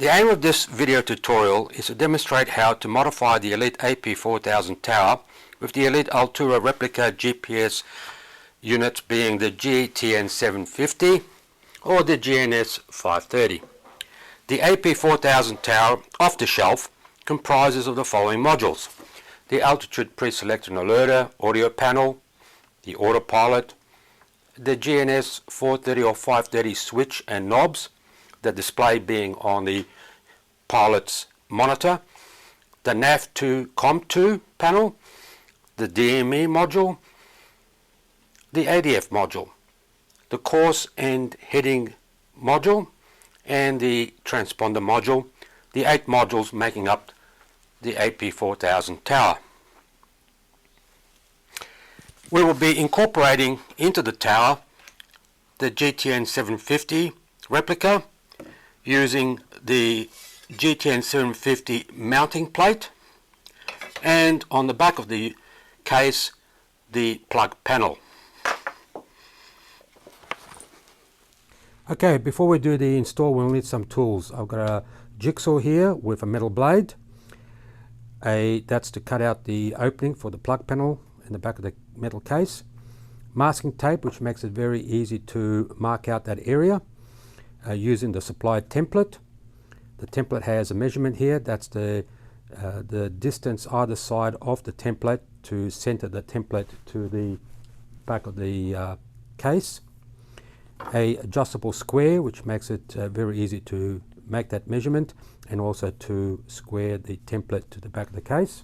The aim of this video tutorial is to demonstrate how to modify the ELITE AP4000 Tower with the ELITE Altura Replica GPS units being the GTN750 or the GNS530. The AP4000 Tower off the shelf comprises of the following modules: the altitude pre-selected and alerter audio panel, the autopilot, the GNS430 or 530 switch and knobs, the display being on the pilot's monitor, the nav2 COM2 panel, the DME module, the ADF module, the course and heading module, and the transponder module, the 8 modules making up the AP4000 Tower. We will be incorporating into the tower the GTN750 replica using the GTN750 mounting plate, and on the back of the case the plug panel. Okay, before we do the install we'll need some tools. I've got a jigsaw here with a metal blade. That's to cut out the opening for the plug panel in the back of the metal case. Masking tape, which makes it very easy to mark out that area using the supplied template. The template has a measurement here. That's the distance either side of the template to center the template to the back of the case. A adjustable square, which makes it very easy to make that measurement and also to square the template to the back of the case.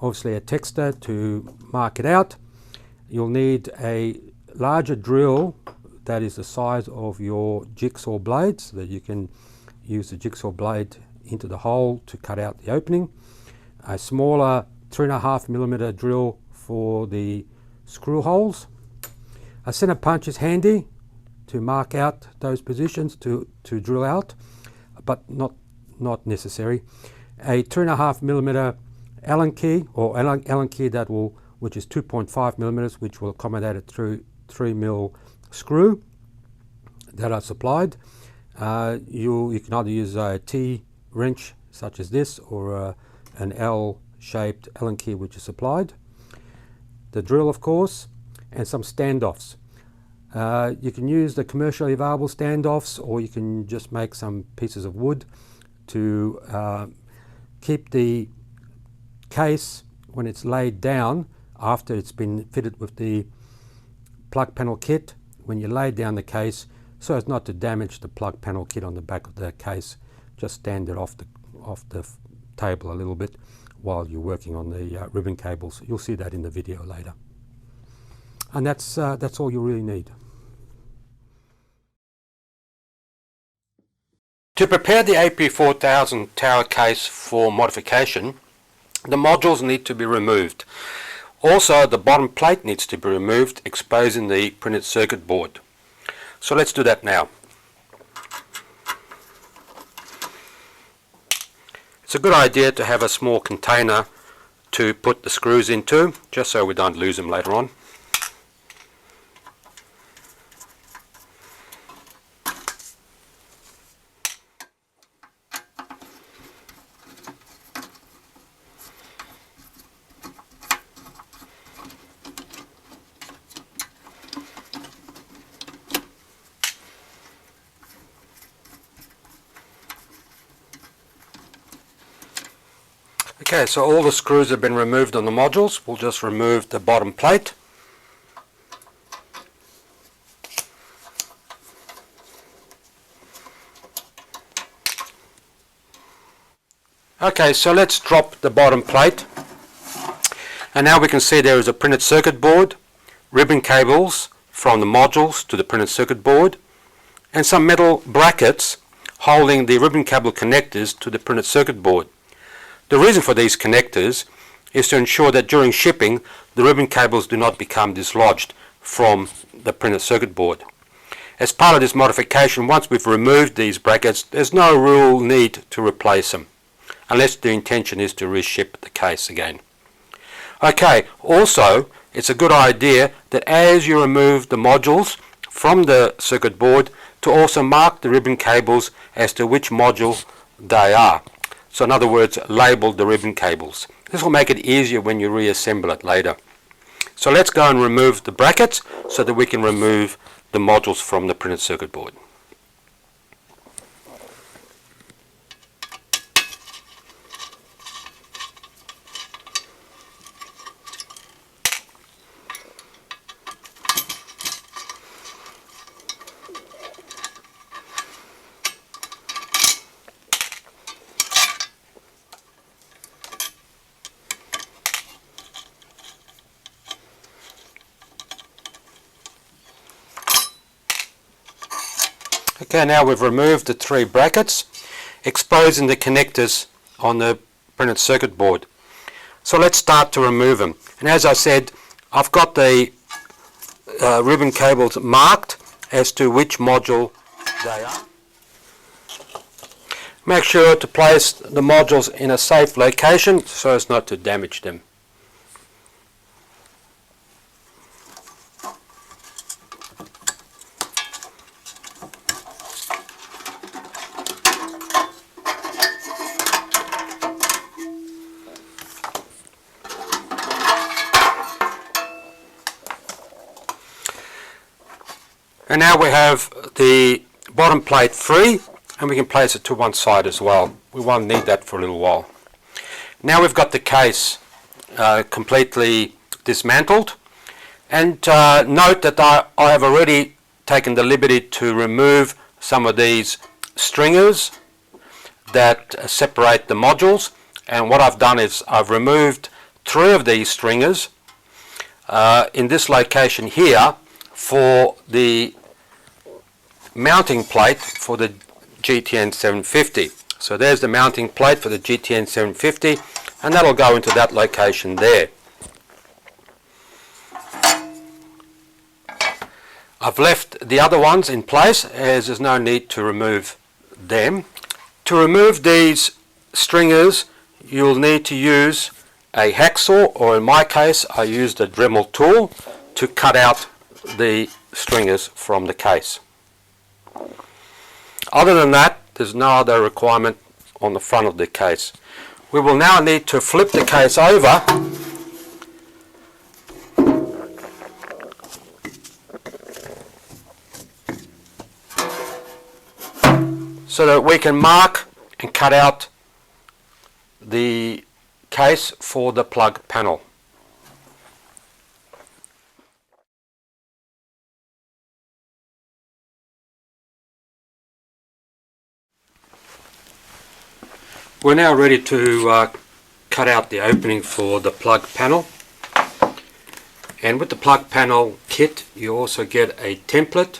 Obviously a texter to mark it out. You'll need a larger drill that is the size of your jigsaw blade, so that you can use the jigsaw blade into the hole to cut out the opening. A smaller 3.5mm drill for the screw holes. A center punch is handy to mark out those positions to drill out, but not necessary. A 2.5mm Allen key, or Allen key which is 2.5mm, which will accommodate a 3mm screw that are supplied. You can either use a T wrench such as this, or an L-shaped Allen key which is supplied. The drill, of course, and some standoffs. You can use the commercially available standoffs, or you can just make some pieces of wood to keep the case, when it's laid down after it's been fitted with the plug panel kit, when you lay down the case, so as not to damage the plug panel kit on the back of the case, just stand it off the table a little bit while you're working on the ribbon cables. You'll see that in the video later. And that's all you really need. To prepare the AP4000 Tower case for modification, the modules need to be removed. Also, the bottom plate needs to be removed, exposing the printed circuit board. So let's do that now. It's a good idea to have a small container to put the screws into, just so we don't lose them later on. Okay, so all the screws have been removed on the modules. We'll just remove the bottom plate. Okay, so let's drop the bottom plate. And now we can see there is a printed circuit board, ribbon cables from the modules to the printed circuit board, and some metal brackets holding the ribbon cable connectors to the printed circuit board. The reason for these connectors is to ensure that during shipping the ribbon cables do not become dislodged from the printed circuit board. As part of this modification, once we've removed these brackets, there's no real need to replace them, unless the intention is to reship the case again. Okay, also it's a good idea that as you remove the modules from the circuit board, to also mark the ribbon cables as to which module they are. So in other words, label the ribbon cables. This will make it easier when you reassemble it later. So let's go and remove the brackets so that we can remove the modules from the printed circuit board. Okay, now we've removed the 3 brackets, exposing the connectors on the printed circuit board. So let's start to remove them. And as I said, I've got the ribbon cables marked as to which module they are. Make sure to place the modules in a safe location so as not to damage them. And now we have the bottom plate free, and we can place it to one side as well. We won't need that for a little while. Now we've got the case completely dismantled, and note that I have already taken the liberty to remove some of these stringers that separate the modules, and what I've done is I've removed 3 of these stringers in this location here for the mounting plate for the GTN 750. So there's the mounting plate for the GTN 750, and that'll go into that location there. I've left the other ones in place as there's no need to remove them. To remove these stringers, you'll need to use a hacksaw, or in my case I used a Dremel tool to cut out the stringers from the case. Other than that, there's no other requirement on the front of the case. We will now need to flip the case over so that we can mark and cut out the case for the plug panel. We're now ready to cut out the opening for the plug panel, and with the plug panel kit you also get a template,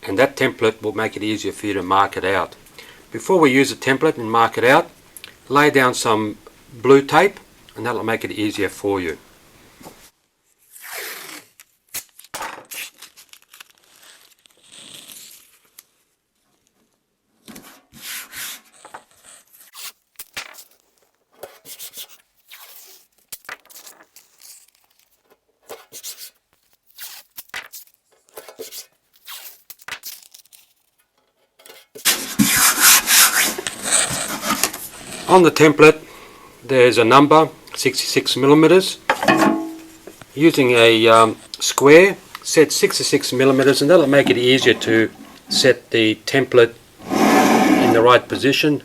and that template will make it easier for you to mark it out. Before we use the template and mark it out, lay down some blue tape, and that will make it easier for you. On the template there's a number 66 millimeters. Using a square, set 66 millimeters, and that'll make it easier to set the template in the right position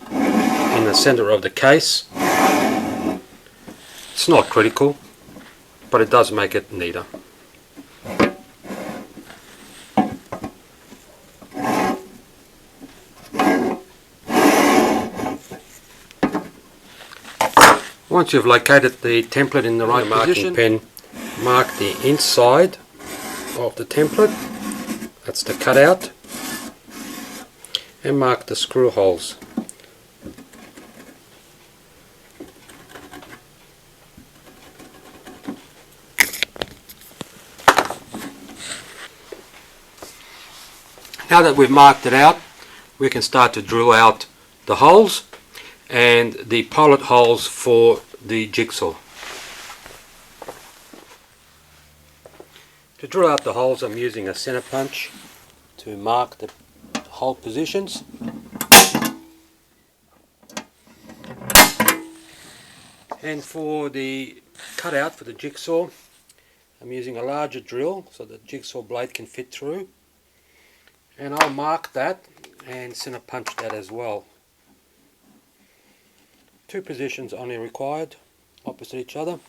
in the center of the case. It's not critical, but it does make it neater. Once you've located the template in the right position, pen, mark the inside of the template, that's the cutout, and mark the screw holes. Now that we've marked it out, we can start to drill out the holes and the pilot holes for the jigsaw. To drill out the holes, I'm using a center punch to mark the hole positions. And for the cutout for the jigsaw, I'm using a larger drill so the jigsaw blade can fit through. And I'll mark that and center punch that as well. 2 positions only required, opposite each other.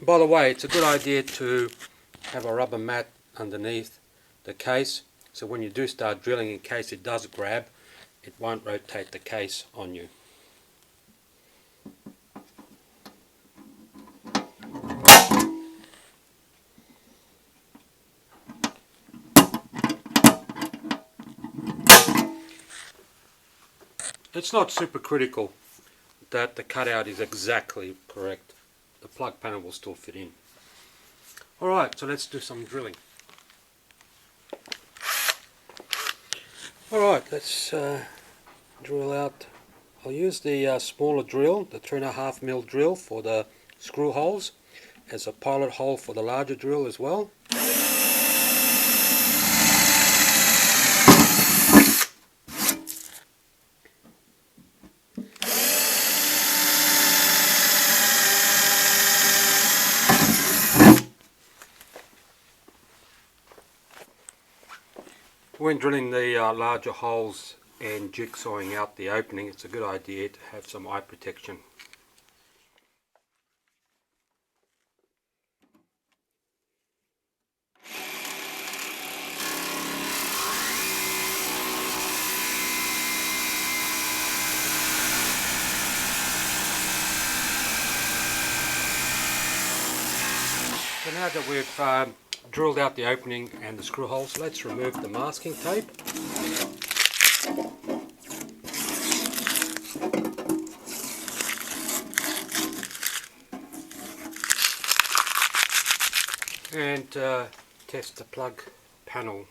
By the way, it's a good idea to have a rubber mat underneath the case, so when you do start drilling, in case it does grab, it won't rotate the case on you. It's not super critical that the cutout is exactly correct. The plug panel will still fit in. Alright, so let's do some drilling. Alright, let's drill out. I'll use the smaller drill, the 3.5mm drill for the screw holes, as a pilot hole for the larger drill as well. When drilling the larger holes and jigsawing out the opening, it's a good idea to have some eye protection. So now that we've drilled out the opening and the screw holes, let's remove the masking tape. And test the plug panel.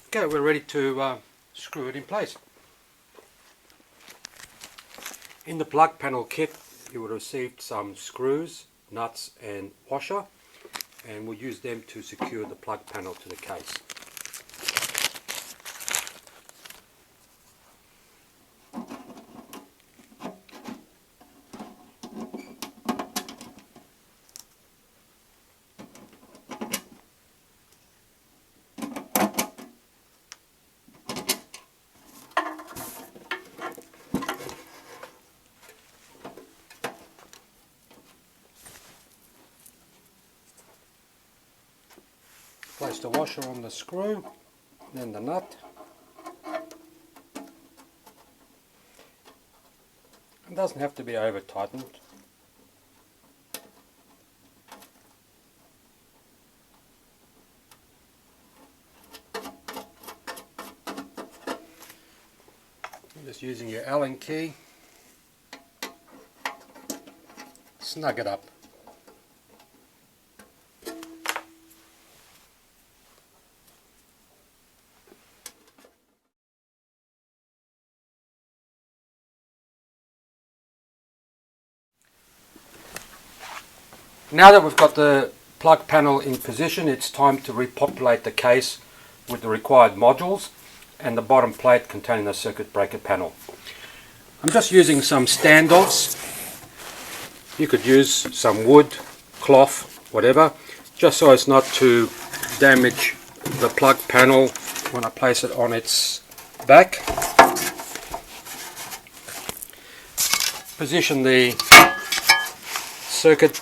Okay, we're ready to screw it in place. In the plug panel kit you would have received some screws, nuts and washer, and we'll use them to secure the plug panel to the case. Place the washer on the screw, then the nut. It doesn't have to be over tightened. Just using your Allen key, snug it up. Now that we've got the plug panel in position, it's time to repopulate the case with the required modules and the bottom plate containing the circuit breaker panel. I'm just using some standoffs. You could use some wood, cloth, whatever, just so as not to damage the plug panel when I place it on its back. Position the circuit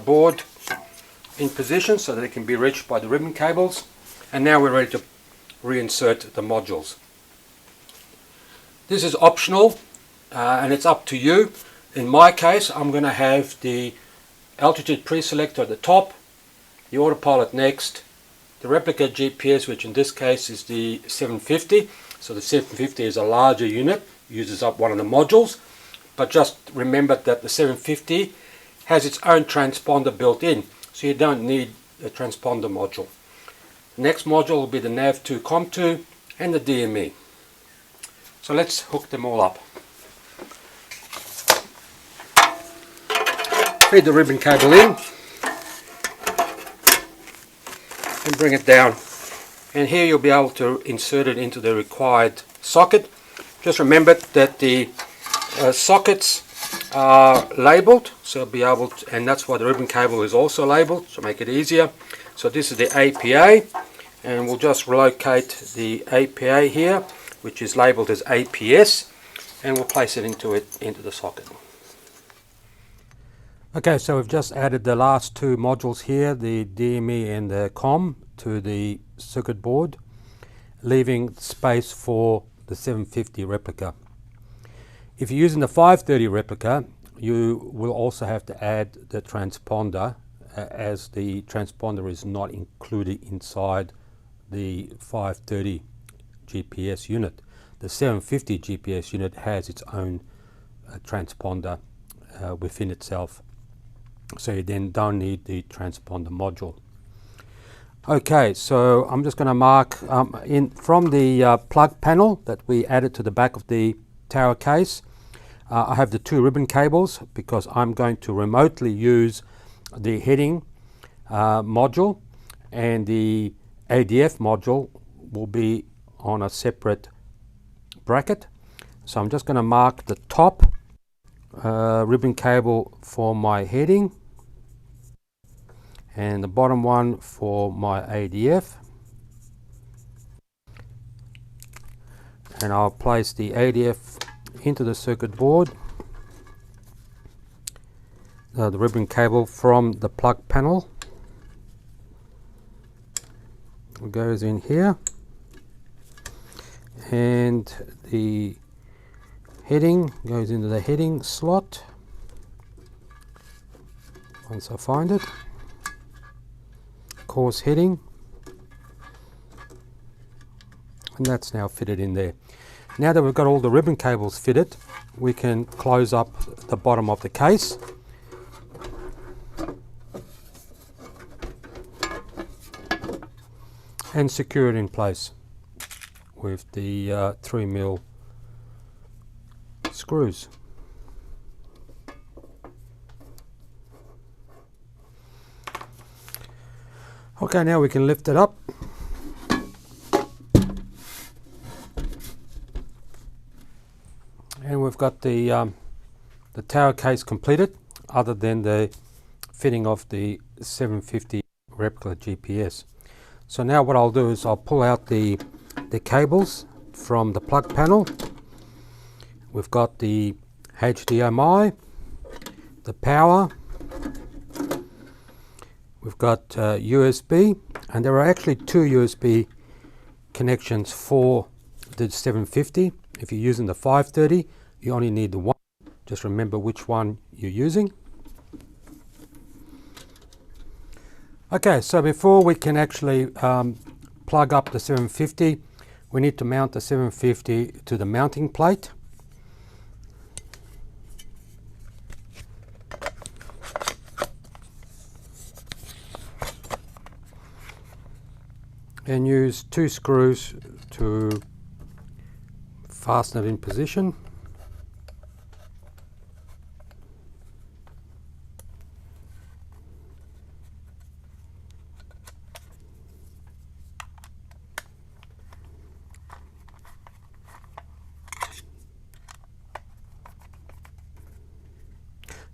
board in position so that it can be reached by the ribbon cables, and now we're ready to reinsert the modules. This is optional and it's up to you. In my case, I'm going to have the altitude pre-selector at the top, the autopilot next, the replica GPS, which in this case is the 750. So the 750 is a larger unit, uses up one of the modules, but just remember that the 750 has its own transponder built in, so you don't need a transponder module. The next module will be the nav2 COM2 and the DME. So let's hook them all up. Feed the ribbon cable in and bring it down. And here you'll be able to insert it into the required socket. Just remember that the sockets are labeled, so you'll be able to, and that's why the ribbon cable is also labeled, to make it easier. So this is the APA, and we'll just relocate the APA here, which is labeled as APS, and we'll place it into the socket. Okay, so we've just added the last two modules here, the DME and the COM, to the circuit board, leaving space for the 750 replica. If you're using the 530 replica, you will also have to add the transponder, as the transponder is not included inside the 530 GPS unit. The 750 GPS unit has its own transponder within itself, so you then don't need the transponder module. Okay, so I'm just going to mark from the plug panel that we added to the back of the tower case. I have the two ribbon cables because I'm going to remotely use the heading module, and the ADF module will be on a separate bracket. So I'm just going to mark the top ribbon cable for my heading and the bottom one for my ADF, and I'll place the ADF into the circuit board, the ribbon cable from the plug panel goes in here, and the heading goes into the heading slot once I find it. Course heading, and that's now fitted in there. Now that we've got all the ribbon cables fitted, we can close up the bottom of the case and secure it in place with the 3mm screws. Okay, now we can lift it up. And we've got the tower case completed, other than the fitting of the 750 Replica GPS. So now what I'll do is I'll pull out the cables from the plug panel. We've got the HDMI, the power, we've got USB, and there are actually two USB connections for the 750. If you're using the 530, you only need the one. Just remember which one you're using. Okay, so before we can actually plug up the 750, we need to mount the 750 to the mounting plate. And use two screws to fasten it in position.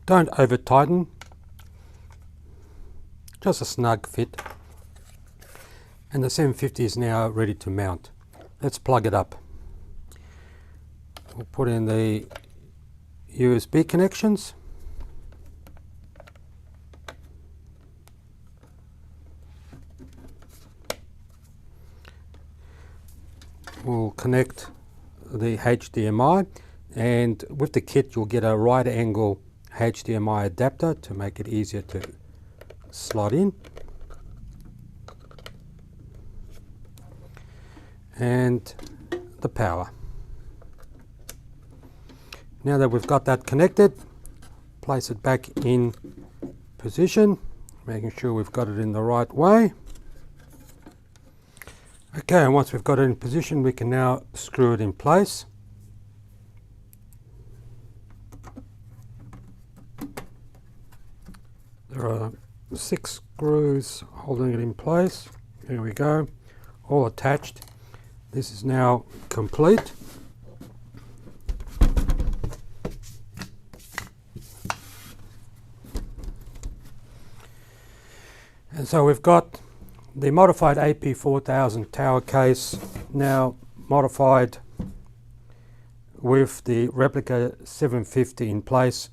Don't over tighten, just a snug fit. And the 750 is now ready to mount. Let's plug it up. We'll put in the USB connections. We'll connect the HDMI, and with the kit you'll get a right angle HDMI adapter to make it easier to slot in. And the power. Now that we've got that connected, place it back in position, making sure we've got it in the right way. Okay, and once we've got it in position, we can now screw it in place. 6 screws holding it in place. There we go, all attached. This is now complete. And so we've got the modified AP4000 Tower case now modified with the Replica 750 in place.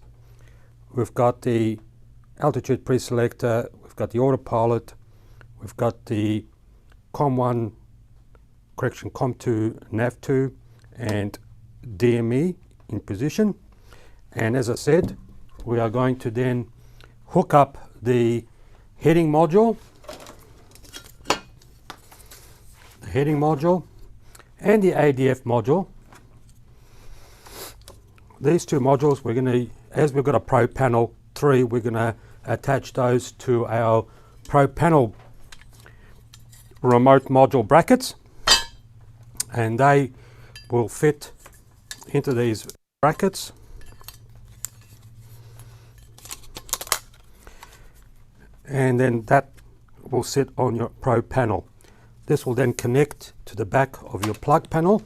We've got the altitude pre-selector, we've got the autopilot, we've got the COM1, COM2, nav2 and DME in position. And as I said, we are going to then hook up the heading module, and the ADF module. These two modules, we're going to, as we've got a Pro Panel 3, we're going to attach those to our Pro Panel remote module brackets, and they will fit into these brackets. And then that will sit on your Pro Panel. This will then connect to the back of your plug panel.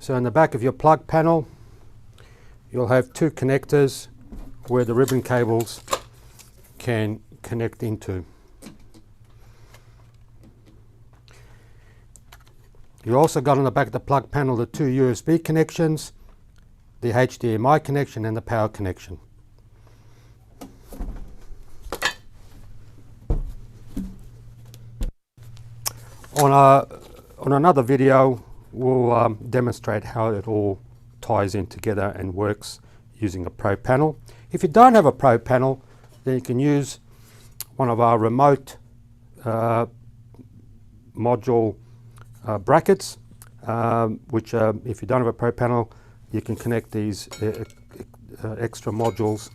So in the back of your plug panel, you'll have 2 connectors where the ribbon cables can connect into. You also got on the back of the plug panel the 2 USB connections, the HDMI connection and the power connection. On another video, we'll demonstrate how it all ties in together and works using a Pro Panel. If you don't have a Pro Panel, then you can use one of our remote module brackets, which if you don't have a Pro Panel, you can connect these extra modules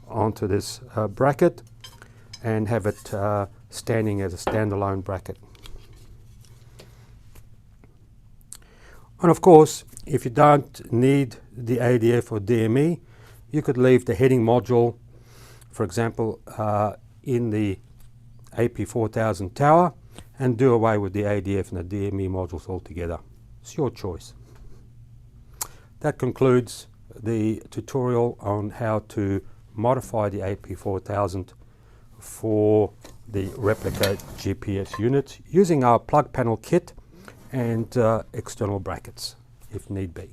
onto this bracket and have it standing as a standalone bracket. And of course, if you don't need the ADF or DME, you could leave the heading module, for example, in the AP4000 Tower, and do away with the ADF and the DME modules altogether. It's your choice. That concludes the tutorial on how to modify the AP4000 for the Replica GPS unit using our plug panel kit and external brackets if need be.